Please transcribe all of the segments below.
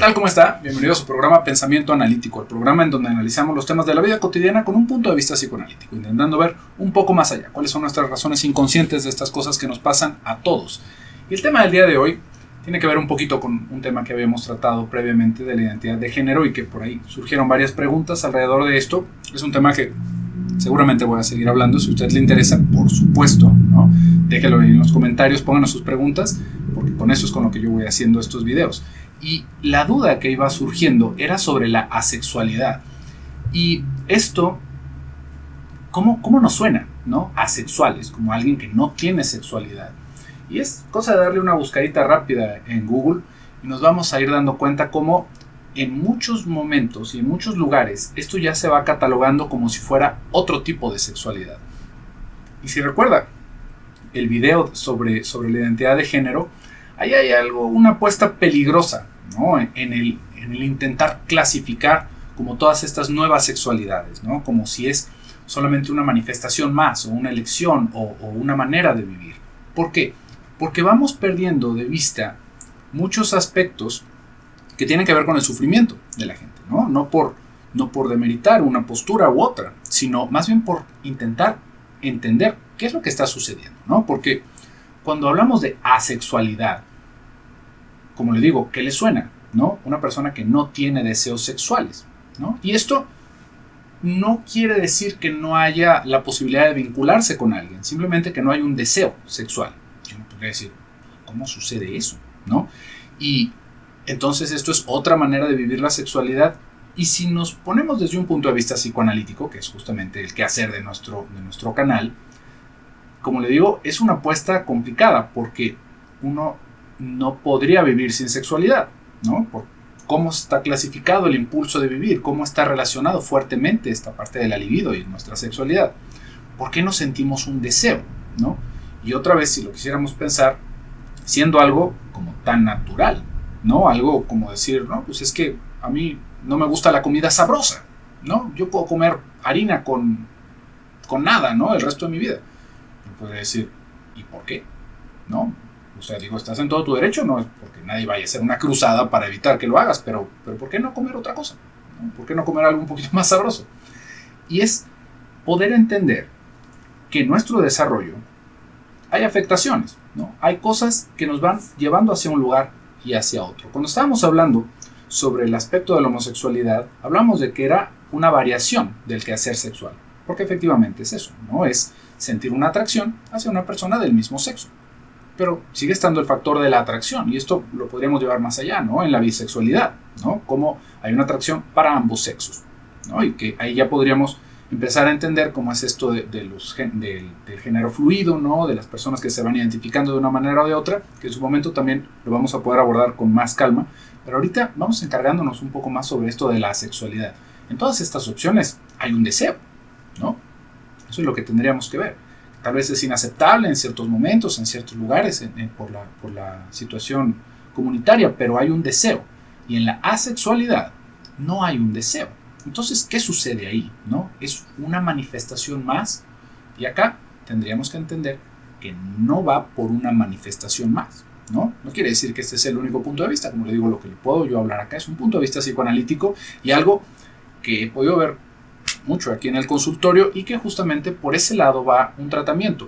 tal? ¿Cómo está? Bienvenido a su programa Pensamiento Analítico, el programa en donde analizamos los temas de la vida cotidiana con un punto de vista psicoanalítico, intentando ver un poco más allá, cuáles son nuestras razones inconscientes de estas cosas que nos pasan a todos. Y el tema del día de hoy tiene que ver un poquito con un tema que habíamos tratado previamente de la identidad de género y que por ahí surgieron varias preguntas alrededor de esto. Es un tema que seguramente voy a seguir hablando. Si a usted le interesa, por supuesto, ¿no? Déjelo en los comentarios, pónganos sus preguntas, porque con eso es con lo que yo voy haciendo estos videos. Y la duda que iba surgiendo era sobre la asexualidad. Y esto, ¿cómo nos suena, ¿no? Asexuales, como alguien que no tiene sexualidad. Y es cosa de darle una buscadita rápida en Google y nos vamos a ir dando cuenta cómo en muchos momentos y en muchos lugares esto ya se va catalogando como si fuera otro tipo de sexualidad. Y si recuerda el video sobre la identidad de género, ahí hay una apuesta peligrosa, ¿no? en el intentar clasificar como todas estas nuevas sexualidades, ¿no? Como si es solamente una manifestación más o una elección o una manera de vivir. ¿Por qué? Porque vamos perdiendo de vista muchos aspectos que tienen que ver con el sufrimiento de la gente, ¿no? No por demeritar una postura u otra, sino más bien por intentar entender qué es lo que está sucediendo, ¿no? Porque cuando hablamos de asexualidad, como le digo, ¿qué le suena? ¿No? Una persona que no tiene deseos sexuales, ¿no? Y esto no quiere decir que no haya la posibilidad de vincularse con alguien, simplemente que no hay un deseo sexual. Yo no podría decir, ¿cómo sucede eso? ¿No? Y entonces esto es otra manera de vivir la sexualidad. Y si nos ponemos desde un punto de vista psicoanalítico, que es justamente el quehacer de nuestro canal, como le digo, es una apuesta complicada porque uno no podría vivir sin sexualidad, ¿no? Por cómo está clasificado el impulso de vivir, cómo está relacionado fuertemente esta parte de la libido y nuestra sexualidad. ¿Por qué no sentimos un deseo, ¿no? Y otra vez, si lo quisiéramos pensar, siendo algo como tan natural, ¿no? Algo como decir, no, pues es que a mí no me gusta la comida sabrosa, ¿no? Yo puedo comer harina con nada, ¿no? El resto de mi vida. Yo podría decir, ¿y por qué? ¿No? O sea, digo, estás en todo tu derecho, no es porque nadie vaya a hacer una cruzada para evitar que lo hagas, pero ¿por qué no comer otra cosa? ¿No? ¿Por qué no comer algo un poquito más sabroso? Y es poder entender que en nuestro desarrollo hay afectaciones, ¿no? Hay cosas que nos van llevando hacia un lugar y hacia otro. Cuando estábamos hablando sobre el aspecto de la homosexualidad, hablamos de que era una variación del quehacer sexual, porque efectivamente es eso, ¿no? Es sentir una atracción hacia una persona del mismo sexo. Pero sigue estando el factor de la atracción, y esto lo podríamos llevar más allá, ¿no? En la bisexualidad, ¿no? Como hay una atracción para ambos sexos, ¿no? Y que ahí ya podríamos empezar a entender cómo es esto del género fluido, ¿no? De las personas que se van identificando de una manera o de otra, que en su momento también lo vamos a poder abordar con más calma. Pero ahorita vamos encargándonos un poco más sobre esto de la sexualidad. En todas estas opciones hay un deseo, ¿no? Eso es lo que tendríamos que ver. Tal vez es inaceptable en ciertos momentos, en ciertos lugares, por la situación comunitaria, pero hay un deseo. Y en la asexualidad no hay un deseo. Entonces, ¿qué sucede ahí, no? Es una manifestación más. Y acá tendríamos que entender que no va por una manifestación más, ¿no? No quiere decir que este sea el único punto de vista. Como le digo, lo que le puedo yo hablar acá es un punto de vista psicoanalítico y algo que he podido ver mucho aquí en el consultorio y que justamente por ese lado va un tratamiento.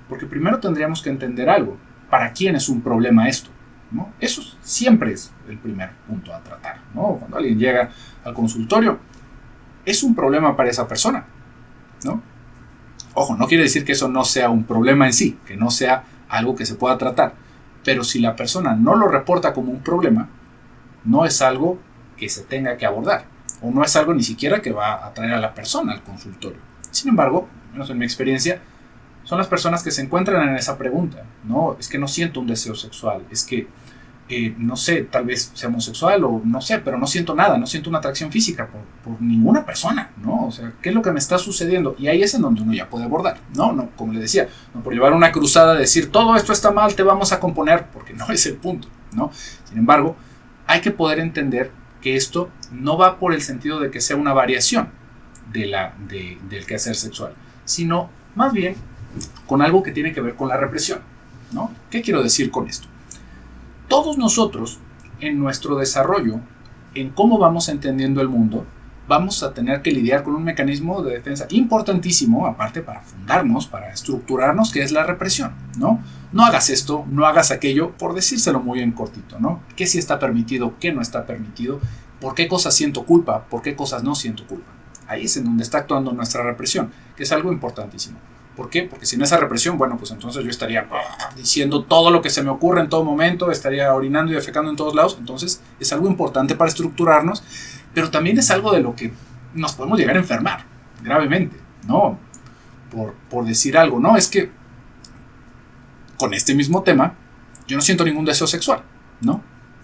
Porque primero tendríamos que entender algo. ¿Para quién es un problema esto? ¿No? Eso siempre es el primer punto a tratar, ¿no? Cuando alguien llega al consultorio, es un problema para esa persona, ¿no? Ojo, no quiere decir que eso no sea un problema en sí, que no sea algo que se pueda tratar. Pero si la persona no lo reporta como un problema, no es algo que se tenga que abordar. O no es algo ni siquiera que va a atraer a la persona al consultorio. Sin embargo, menos en mi experiencia, son las personas que se encuentran en esa pregunta, ¿no? Es que no siento un deseo sexual, es que, no sé, tal vez sea homosexual o no sé, pero no siento nada, no siento una atracción física por ninguna persona, ¿no? O sea, ¿qué es lo que me está sucediendo? Y ahí es en donde uno ya puede abordar, no, como le decía, no por llevar una cruzada, decir todo esto está mal, te vamos a componer, porque no es el punto, ¿no? Sin embargo, hay que poder entender que esto no va por el sentido de que sea una variación del quehacer sexual, sino más bien con algo que tiene que ver con la represión, ¿no? ¿Qué quiero decir con esto? Todos nosotros, en nuestro desarrollo, en cómo vamos entendiendo el mundo, vamos a tener que lidiar con un mecanismo de defensa importantísimo, aparte para fundarnos, para estructurarnos, que es la represión, ¿no? No hagas esto, no hagas aquello, por decírselo muy en cortito, ¿no? ¿Qué sí está permitido, qué no está permitido? ¿Por qué cosas siento culpa? ¿Por qué cosas no siento culpa? Ahí es en donde está actuando nuestra represión, que es algo importantísimo. ¿Por qué? Porque sin esa represión, bueno, pues entonces yo estaría diciendo todo lo que se me ocurre en todo momento, estaría orinando y defecando en todos lados. Entonces es algo importante para estructurarnos, pero también es algo de lo que nos podemos llegar a enfermar gravemente, ¿no? Por decir algo, ¿no? Es que con este mismo tema yo no siento ningún deseo sexual, ¿no?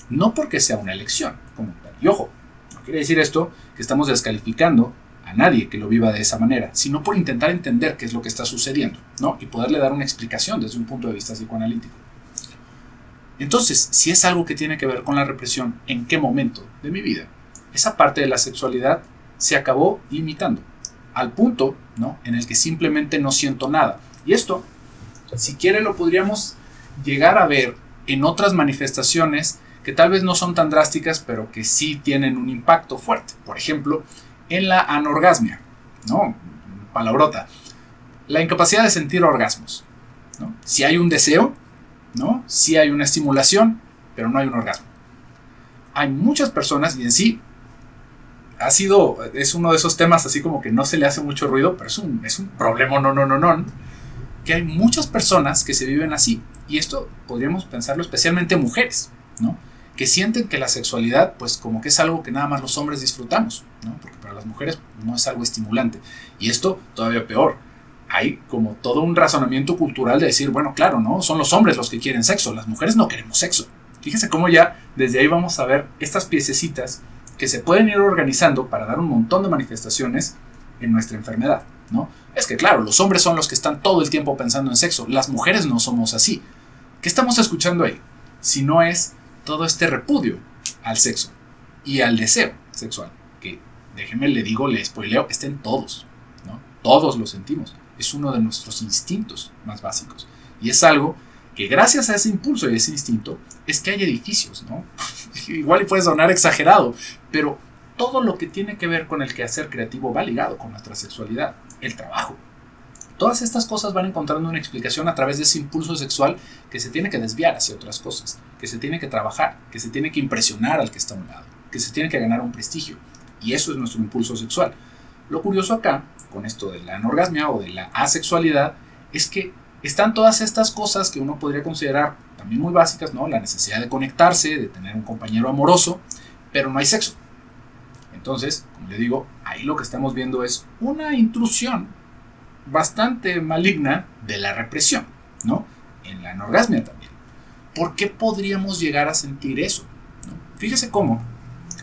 No porque sea una elección, como tal. Y ojo, no quiere decir esto que estamos descalificando a nadie que lo viva de esa manera, sino por intentar entender qué es lo que está sucediendo, ¿no? Y poderle dar una explicación desde un punto de vista psicoanalítico. Entonces, si es algo que tiene que ver con la represión, ¿en qué momento de mi vida esa parte de la sexualidad se acabó limitando? Al punto, ¿no?, en el que simplemente no siento nada. Y esto, si quiere, lo podríamos llegar a ver en otras manifestaciones que tal vez no son tan drásticas, pero que sí tienen un impacto fuerte. Por ejemplo, en la anorgasmia, ¿no? Palabrota. La incapacidad de sentir orgasmos, ¿no? Si hay un deseo, ¿no? Si hay una estimulación, pero no hay un orgasmo. Hay muchas personas, y en sí es uno de esos temas así como que no se le hace mucho ruido, pero es un problema, no, que hay muchas personas que se viven así. Y esto podríamos pensarlo especialmente en mujeres, ¿no?, que sienten que la sexualidad, pues como que es algo que nada más los hombres disfrutamos, ¿no? Porque para las mujeres no es algo estimulante. Y esto todavía peor. Hay como todo un razonamiento cultural de decir, bueno, claro, ¿no? Son los hombres los que quieren sexo, las mujeres no queremos sexo. Fíjense cómo ya desde ahí vamos a ver estas piececitas que se pueden ir organizando para dar un montón de manifestaciones en nuestra enfermedad, ¿no? Es que claro, los hombres son los que están todo el tiempo pensando en sexo, las mujeres no somos así. ¿Qué estamos escuchando ahí? Si no es todo este repudio al sexo y al deseo sexual, que déjenme le digo, le spoileo, está en todos, ¿no? Todos lo sentimos, es uno de nuestros instintos más básicos, y es algo que gracias a ese impulso y ese instinto es que hay edificios, ¿no? Igual y puede sonar exagerado, pero todo lo que tiene que ver con el quehacer creativo va ligado con nuestra sexualidad, el trabajo. Todas estas cosas van encontrando una explicación a través de ese impulso sexual que se tiene que desviar hacia otras cosas, que se tiene que trabajar, que se tiene que impresionar al que está a un lado, que se tiene que ganar un prestigio. Y eso es nuestro impulso sexual. Lo curioso acá, con esto de la anorgasmia o de la asexualidad, es que están todas estas cosas que uno podría considerar también muy básicas, ¿no? La necesidad de conectarse, de tener un compañero amoroso, pero no hay sexo. Entonces, como le digo, ahí lo que estamos viendo es una intrusión bastante maligna de la represión, ¿no? En la anorgasmia también. ¿Por qué podríamos llegar a sentir eso?, ¿no? Fíjese cómo,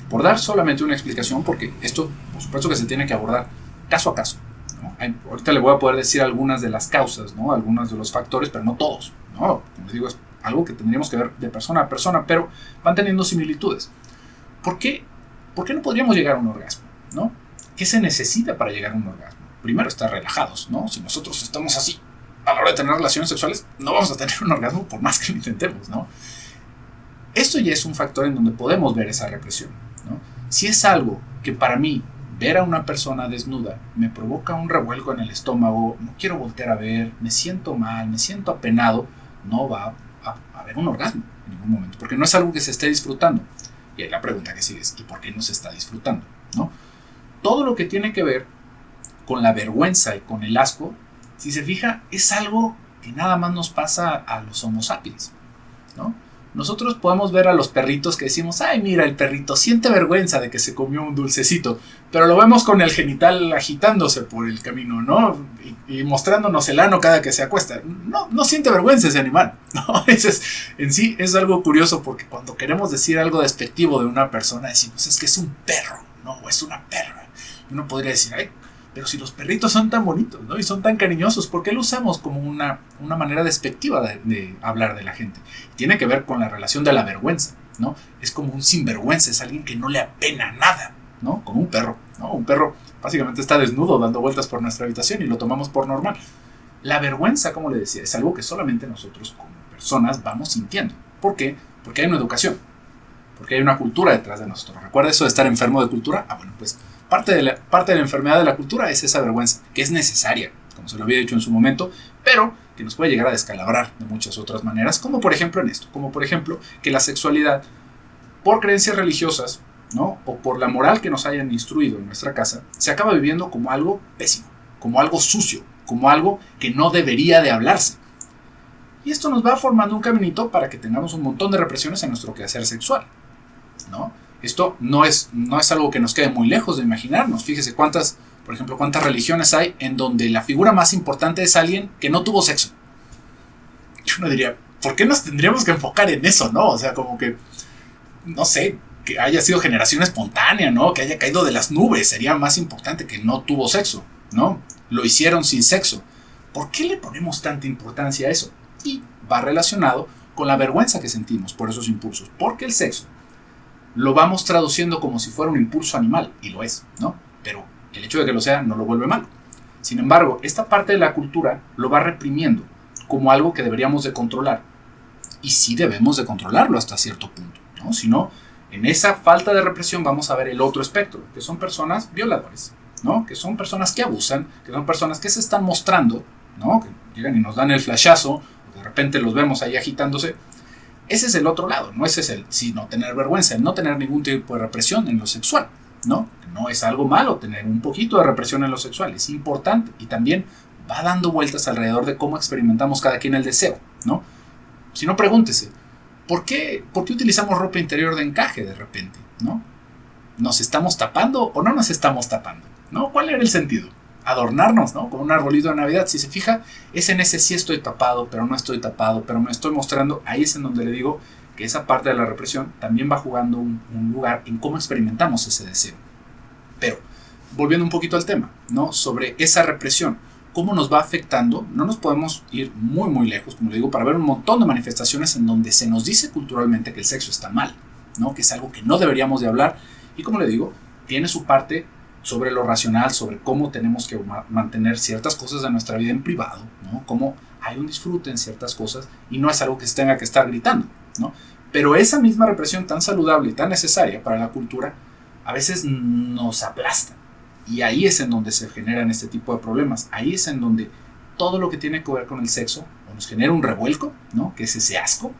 por dar solamente una explicación, porque esto, por supuesto que se tiene que abordar caso a caso, ¿no? Ahorita le voy a poder decir algunas de las causas, ¿no?, algunos de los factores, pero no todos, ¿no? Como les digo, es algo que tendríamos que ver de persona a persona, pero van teniendo similitudes. ¿Por qué no podríamos llegar a un orgasmo?, ¿no? ¿Qué se necesita para llegar a un orgasmo? Primero, estar relajados, ¿no? Si nosotros estamos así a la hora de tener relaciones sexuales, no vamos a tener un orgasmo por más que lo intentemos, ¿no? Esto ya es un factor en donde podemos ver esa represión, ¿no? Si es algo que para mí, ver a una persona desnuda me provoca un revuelco en el estómago, no quiero voltear a ver, me siento mal, me siento apenado, no va a haber un orgasmo en ningún momento, porque no es algo que se esté disfrutando. Y ahí la pregunta que sigue es, ¿y por qué no se está disfrutando?, ¿no? Todo lo que tiene que ver con la vergüenza y con el asco, si se fija, es algo que nada más nos pasa a los Homo sapiens, ¿no? Nosotros podemos ver a los perritos que decimos, ay, mira, el perrito siente vergüenza de que se comió un dulcecito, pero lo vemos con el genital agitándose por el camino, ¿no? Y mostrándonos el ano cada que se acuesta. No siente vergüenza ese animal, ¿no? En sí es algo curioso, porque cuando queremos decir algo despectivo de una persona, decimos, es que es un perro, ¿no? O es una perra. Y uno podría decir, ay, pero si los perritos son tan bonitos, ¿no?, y son tan cariñosos, ¿por qué lo usamos como una manera despectiva de hablar de la gente? Tiene que ver con la relación de la vergüenza, ¿no? Es como un sinvergüenza, es alguien que no le apena nada, ¿no? Como un perro, ¿no? Un perro básicamente está desnudo dando vueltas por nuestra habitación y lo tomamos por normal. La vergüenza, como le decía, es algo que solamente nosotros como personas vamos sintiendo. ¿Por qué? Porque hay una educación. porque hay una cultura detrás de nosotros. ¿Recuerda eso de estar enfermo de cultura? Bueno, pues parte de la enfermedad de la cultura es esa vergüenza, que es necesaria, como se lo había dicho en su momento, pero que nos puede llegar a descalabrar de muchas otras maneras, como por ejemplo en esto, como por ejemplo que la sexualidad, por creencias religiosas, ¿no? O por la moral que nos hayan instruido en nuestra casa, se acaba viviendo como algo pésimo, como algo sucio, como algo que no debería de hablarse. Y esto nos va formando un caminito para que tengamos un montón de represiones en nuestro quehacer sexual, ¿no? Esto no es algo que nos quede muy lejos de imaginarnos. Fíjese cuántas religiones hay en donde la figura más importante es alguien que no tuvo sexo. Y uno diría, ¿por qué nos tendríamos que enfocar en eso, no? O sea, como que, no sé, que haya sido generación espontánea, ¿no? Que haya caído de las nubes, sería más importante que no tuvo sexo, ¿no? Lo hicieron sin sexo. ¿Por qué le ponemos tanta importancia a eso? Y va relacionado con la vergüenza que sentimos por esos impulsos, porque el sexo lo vamos traduciendo como si fuera un impulso animal, y lo es, ¿no? Pero el hecho de que lo sea no lo vuelve malo. Sin embargo, esta parte de la cultura lo va reprimiendo como algo que deberíamos de controlar, y sí debemos de controlarlo hasta cierto punto, ¿no? Si no, en esa falta de represión vamos a ver el otro espectro, que son personas violadores, ¿no? Que son personas que abusan, que son personas que se están mostrando, ¿no? Que llegan y nos dan el flashazo, de repente los vemos ahí agitándose. Ese es el otro lado, ¿no? Ese es el no tener vergüenza, el no tener ningún tipo de represión en lo sexual, ¿no? No es algo malo tener un poquito de represión en lo sexual, es importante, y también va dando vueltas alrededor de cómo experimentamos cada quien el deseo, ¿no? Si no, pregúntese, ¿por qué utilizamos ropa interior de encaje de repente, ¿no? ¿Nos estamos tapando o no nos estamos tapando, ¿no? ¿Cuál era el sentido? Adornarnos, ¿no? Con un arbolito de Navidad. Si se fija, es en ese sí estoy tapado, pero no estoy tapado, pero me estoy mostrando. Ahí es en donde le digo que esa parte de la represión también va jugando un lugar en cómo experimentamos ese deseo. Pero, volviendo un poquito al tema, ¿no? Sobre esa represión, cómo nos va afectando, no nos podemos ir muy muy lejos, como le digo, para ver un montón de manifestaciones en donde se nos dice culturalmente que el sexo está mal, ¿no? Que es algo que no deberíamos de hablar, y como le digo, tiene su parte sobre lo racional, sobre cómo tenemos que mantener ciertas cosas de nuestra vida en privado, ¿no? Cómo hay un disfrute en ciertas cosas y no es algo que se tenga que estar gritando, ¿no? Pero esa misma represión tan saludable y tan necesaria para la cultura a veces nos aplasta, y ahí es en donde se generan este tipo de problemas. Ahí es en donde todo lo que tiene que ver con el sexo nos genera un revuelco, ¿no? Que es ese asco,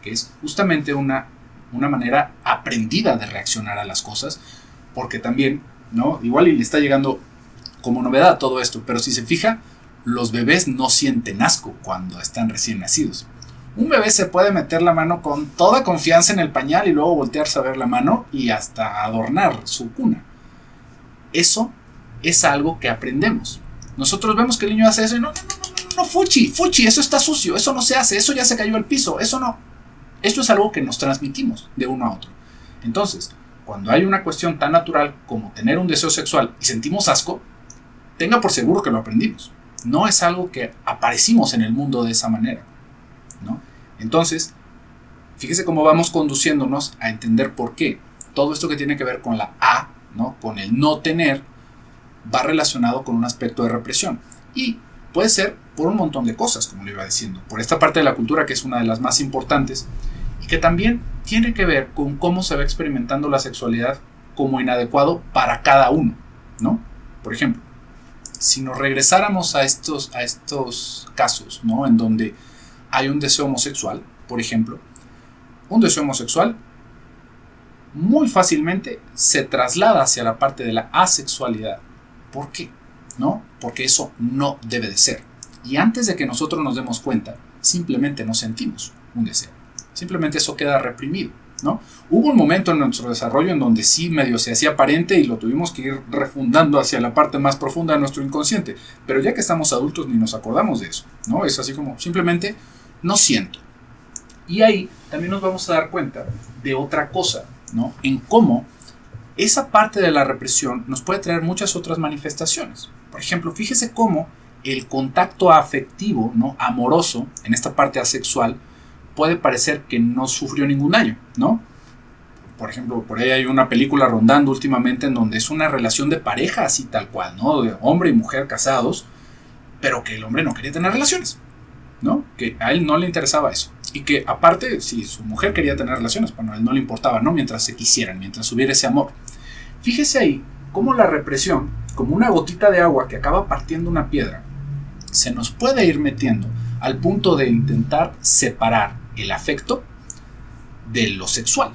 que es justamente una manera aprendida de reaccionar a las cosas, porque también, ¿no? Igual y le está llegando como novedad todo esto, pero si se fija, los bebés no sienten asco cuando están recién nacidos. Un bebé se puede meter la mano con toda confianza en el pañal y luego voltearse a ver la mano y hasta adornar su cuna. Eso es algo que aprendemos. Nosotros vemos que el niño hace eso y no, fuchi, eso está sucio, eso no se hace, eso ya se cayó al piso, eso no. Esto es algo que nos transmitimos de uno a otro. Entonces, cuando hay una cuestión tan natural como tener un deseo sexual y sentimos asco, tenga por seguro que lo aprendimos. No es algo que aparecimos en el mundo de esa manera, ¿no? Entonces, fíjese cómo vamos conduciéndonos a entender por qué todo esto que tiene que ver con la A, ¿no? Con el no tener, va relacionado con un aspecto de represión. Y puede ser por un montón de cosas, como le iba diciendo. Por esta parte de la cultura que es una de las más importantes y que también tiene que ver con cómo se va experimentando la sexualidad como inadecuado para cada uno, ¿no? Por ejemplo, si nos regresáramos a estos casos, ¿no? En donde hay un deseo homosexual, por ejemplo, un deseo homosexual muy fácilmente se traslada hacia la parte de la asexualidad. ¿Por qué? ¿No? Porque eso no debe de ser. Y antes de que nosotros nos demos cuenta, simplemente no sentimos un deseo. Simplemente eso queda reprimido, ¿no? Hubo un momento en nuestro desarrollo en donde sí medio se hacía aparente y lo tuvimos que ir refundando hacia la parte más profunda de nuestro inconsciente. Pero ya que estamos adultos ni nos acordamos de eso, ¿no? Es así como simplemente no siento. Y ahí también nos vamos a dar cuenta de otra cosa, ¿no? En cómo esa parte de la represión nos puede traer muchas otras manifestaciones. Por ejemplo, fíjese cómo el contacto afectivo, ¿no? Amoroso, en esta parte asexual, puede parecer que no sufrió ningún daño, ¿no? Por ejemplo, por ahí hay una película rondando últimamente en donde es una relación de pareja así tal cual, ¿no? De hombre y mujer casados, pero que el hombre no quería tener relaciones, ¿no? Que a él no le interesaba eso. Y que aparte, si su mujer quería tener relaciones, bueno, a él no le importaba, ¿no? Mientras se quisieran, mientras hubiera ese amor. Fíjese ahí cómo la represión, como una gotita de agua que acaba partiendo una piedra, se nos puede ir metiendo al punto de intentar separar el afecto de lo sexual,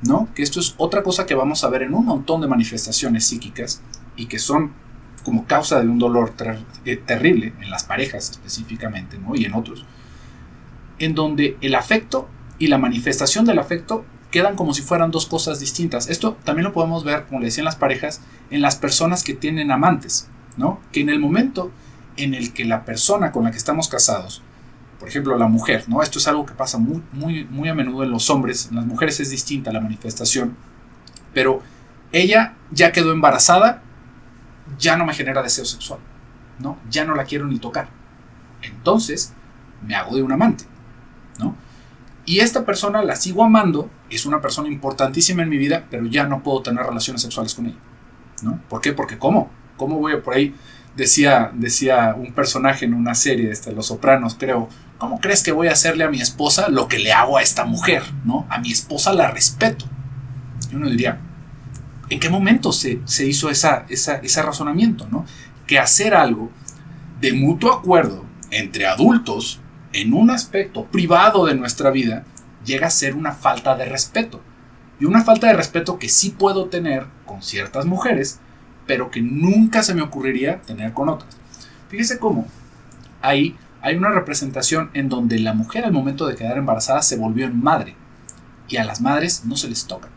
¿no? Que esto es otra cosa que vamos a ver en un montón de manifestaciones psíquicas y que son como causa de un dolor terrible en las parejas específicamente, ¿no? Y en otros, en donde el afecto y la manifestación del afecto quedan como si fueran dos cosas distintas. Esto también lo podemos ver, como le decían las parejas, en las personas que tienen amantes, ¿no? Que en el momento en el que la persona con la que estamos casados, por ejemplo la mujer, ¿no? Esto es algo que pasa muy a menudo en los hombres, en las mujeres es distinta la manifestación, pero ella ya quedó embarazada, ya no me genera deseo sexual, ¿no? Ya no la quiero ni tocar. Entonces me hago de un amante, ¿no? Y esta persona la sigo amando, es una persona importantísima en mi vida, pero ya no puedo tener relaciones sexuales con ella, ¿no? ¿Por qué? Porque ¿cómo voy a por ahí? Decía un personaje en una serie, Los Sopranos, creo, ¿cómo crees que voy a hacerle a mi esposa lo que le hago a esta mujer, ¿no? A mi esposa la respeto. Y uno diría, ¿en qué momento se hizo ese razonamiento, ¿no? Que hacer algo de mutuo acuerdo entre adultos en un aspecto privado de nuestra vida llega a ser una falta de respeto. Y una falta de respeto que sí puedo tener con ciertas mujeres, pero que nunca se me ocurriría tener con otras. Fíjese cómo ahí hay una representación en donde la mujer al momento de quedar embarazada se volvió en madre. Y a las madres no se les toca.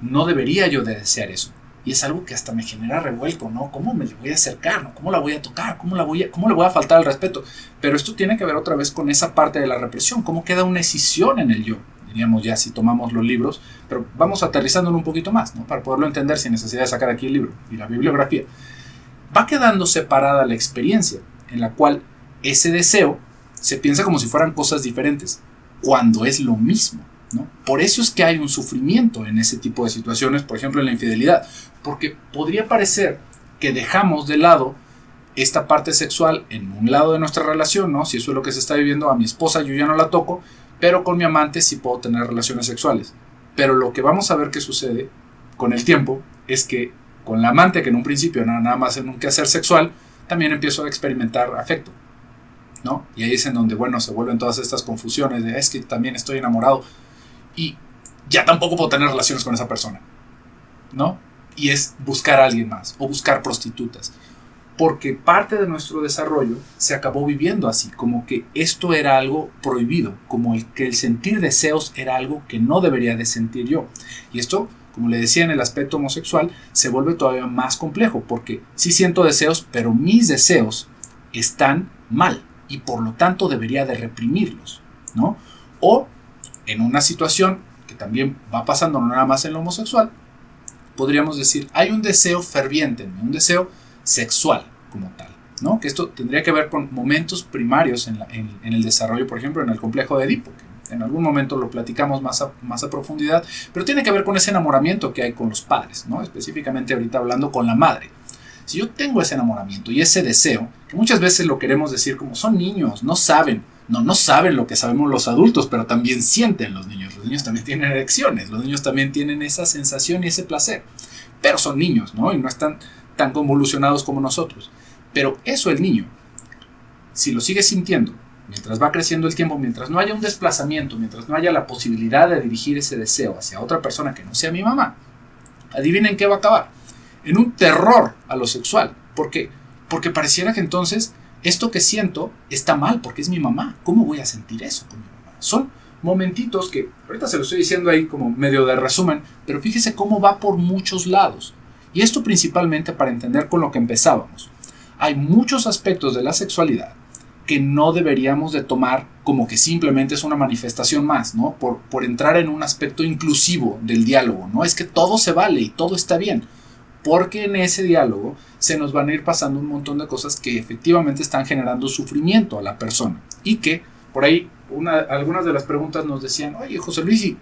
No debería yo de desear eso. Y es algo que hasta me genera revuelco, ¿no? ¿Cómo me le voy a acercar? ¿No? ¿Cómo la voy a tocar? ¿Cómo le voy a faltar al respeto? Pero esto tiene que ver otra vez con esa parte de la represión. ¿Cómo queda una escisión en el yo? Diríamos ya si tomamos los libros, pero vamos aterrizándolo un poquito más, ¿no? Para poderlo entender sin necesidad de sacar aquí el libro y la bibliografía. Va quedando separada la experiencia, en la cual ese deseo se piensa como si fueran cosas diferentes, cuando es lo mismo, ¿no? Por eso es que hay un sufrimiento en ese tipo de situaciones, por ejemplo en la infidelidad, porque podría parecer que dejamos de lado esta parte sexual en un lado de nuestra relación, ¿no? Si eso es lo que se está viviendo, a mi esposa yo ya no la toco, pero con mi amante sí puedo tener relaciones sexuales. Pero lo que vamos a ver que sucede con el tiempo es que con la amante, que en un principio nada más en un quehacer sexual, también empiezo a experimentar afecto, ¿no? Y ahí es en donde, bueno, se vuelven todas estas confusiones de es que también estoy enamorado y ya tampoco puedo tener relaciones con esa persona, ¿no? Y es buscar a alguien más o buscar prostitutas. Porque parte de nuestro desarrollo se acabó viviendo así, como que esto era algo prohibido, como que el sentir deseos era algo que no debería de sentir yo. Y esto, como le decía, en el aspecto homosexual se vuelve todavía más complejo, porque sí siento deseos, pero mis deseos están mal y por lo tanto debería de reprimirlos, ¿no? O en una situación que también va pasando no nada más en lo homosexual, podríamos decir, hay un deseo ferviente en mí, un deseo sexual como tal, ¿no? Que esto tendría que ver con momentos primarios en el desarrollo, por ejemplo, en el complejo de Edipo, que en algún momento lo platicamos más a profundidad, pero tiene que ver con ese enamoramiento que hay con los padres, ¿no? Específicamente ahorita hablando con la madre. Si yo tengo ese enamoramiento y ese deseo, que muchas veces lo queremos decir como son niños, no saben lo que sabemos los adultos, pero también sienten los niños también tienen erecciones, los niños también tienen esa sensación y ese placer, pero son niños, ¿no? Y no están tan convolucionados como nosotros. Pero eso el niño, si lo sigue sintiendo, mientras va creciendo el tiempo, mientras no haya un desplazamiento, mientras no haya la posibilidad de dirigir ese deseo hacia otra persona que no sea mi mamá, adivinen qué va a acabar. En un terror a lo sexual. ¿Por qué? Porque pareciera que entonces esto que siento está mal porque es mi mamá. ¿Cómo voy a sentir eso con mi mamá? Son momentitos que ahorita se lo estoy diciendo ahí como medio de resumen, pero fíjese cómo va por muchos lados. Y esto principalmente para entender con lo que empezábamos. Hay muchos aspectos de la sexualidad que no deberíamos de tomar como que simplemente es una manifestación más, ¿no? Por entrar en un aspecto inclusivo del diálogo, ¿no? Es que todo se vale y todo está bien. Porque en ese diálogo se nos van a ir pasando un montón de cosas que efectivamente están generando sufrimiento a la persona. Y que por ahí algunas de las preguntas nos decían, oye José Luis,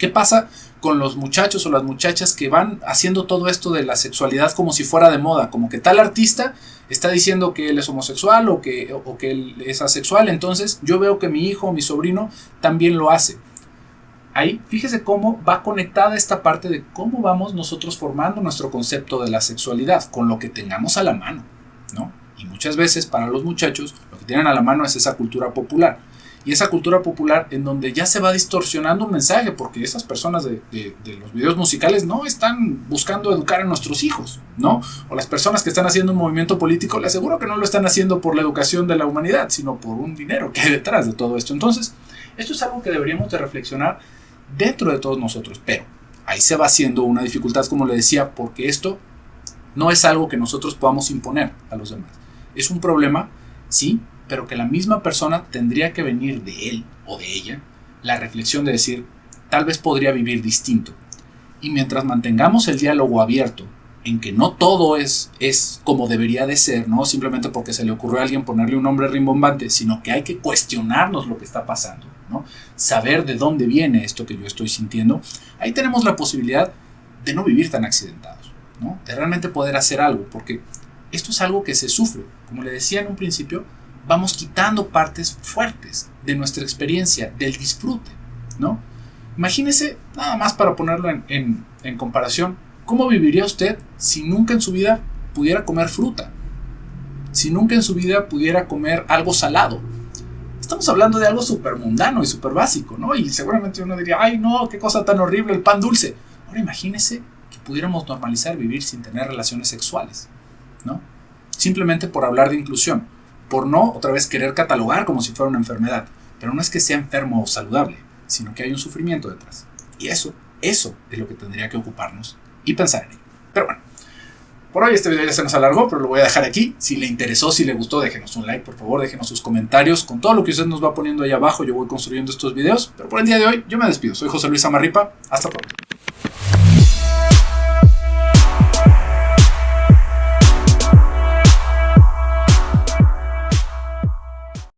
¿Qué pasa con los muchachos o las muchachas que van haciendo todo esto de la sexualidad como si fuera de moda? Como que tal artista está diciendo que él es homosexual o que él es asexual, entonces yo veo que mi hijo o mi sobrino también lo hace. Ahí, fíjese cómo va conectada esta parte de cómo vamos nosotros formando nuestro concepto de la sexualidad, con lo que tengamos a la mano, ¿no? Y muchas veces para los muchachos lo que tienen a la mano es esa cultura popular. Y esa cultura popular en donde ya se va distorsionando un mensaje, porque esas personas de los videos musicales no están buscando educar a nuestros hijos, ¿no? O las personas que están haciendo un movimiento político, les aseguro que no lo están haciendo por la educación de la humanidad, sino por un dinero que hay detrás de todo esto. Entonces, esto es algo que deberíamos de reflexionar dentro de todos nosotros, pero ahí se va haciendo una dificultad, como le decía, porque esto no es algo que nosotros podamos imponer a los demás. Es un problema, sí, pero que la misma persona tendría que venir de él o de ella la reflexión de decir, tal vez podría vivir distinto. Y mientras mantengamos el diálogo abierto, en que no todo es como debería de ser, no simplemente porque se le ocurrió a alguien ponerle un nombre rimbombante, sino que hay que cuestionarnos lo que está pasando, ¿no? Saber de dónde viene esto que yo estoy sintiendo. Ahí tenemos la posibilidad de no vivir tan accidentados, ¿no? De realmente poder hacer algo, porque esto es algo que se sufre. Como le decía en un principio, vamos quitando partes fuertes de nuestra experiencia, del disfrute, ¿no? Imagínese, nada más para ponerlo en comparación, ¿cómo viviría usted si nunca en su vida pudiera comer fruta? Si nunca en su vida pudiera comer algo salado. Estamos hablando de algo súper mundano y súper básico, ¿no? Y seguramente uno diría, ay no, qué cosa tan horrible el pan dulce. Ahora imagínese que pudiéramos normalizar vivir sin tener relaciones sexuales, ¿no? Simplemente por hablar de inclusión, por no otra vez querer catalogar como si fuera una enfermedad. Pero no es que sea enfermo o saludable, sino que hay un sufrimiento detrás. Y eso es lo que tendría que ocuparnos y pensar en ello. Pero bueno, por hoy este video ya se nos alargó, pero lo voy a dejar aquí. Si le interesó, si le gustó, déjenos un like, por favor, déjenos sus comentarios. Con todo lo que usted nos va poniendo ahí abajo, yo voy construyendo estos videos. Pero por el día de hoy, yo me despido. Soy José Luis Amarripa. Hasta pronto.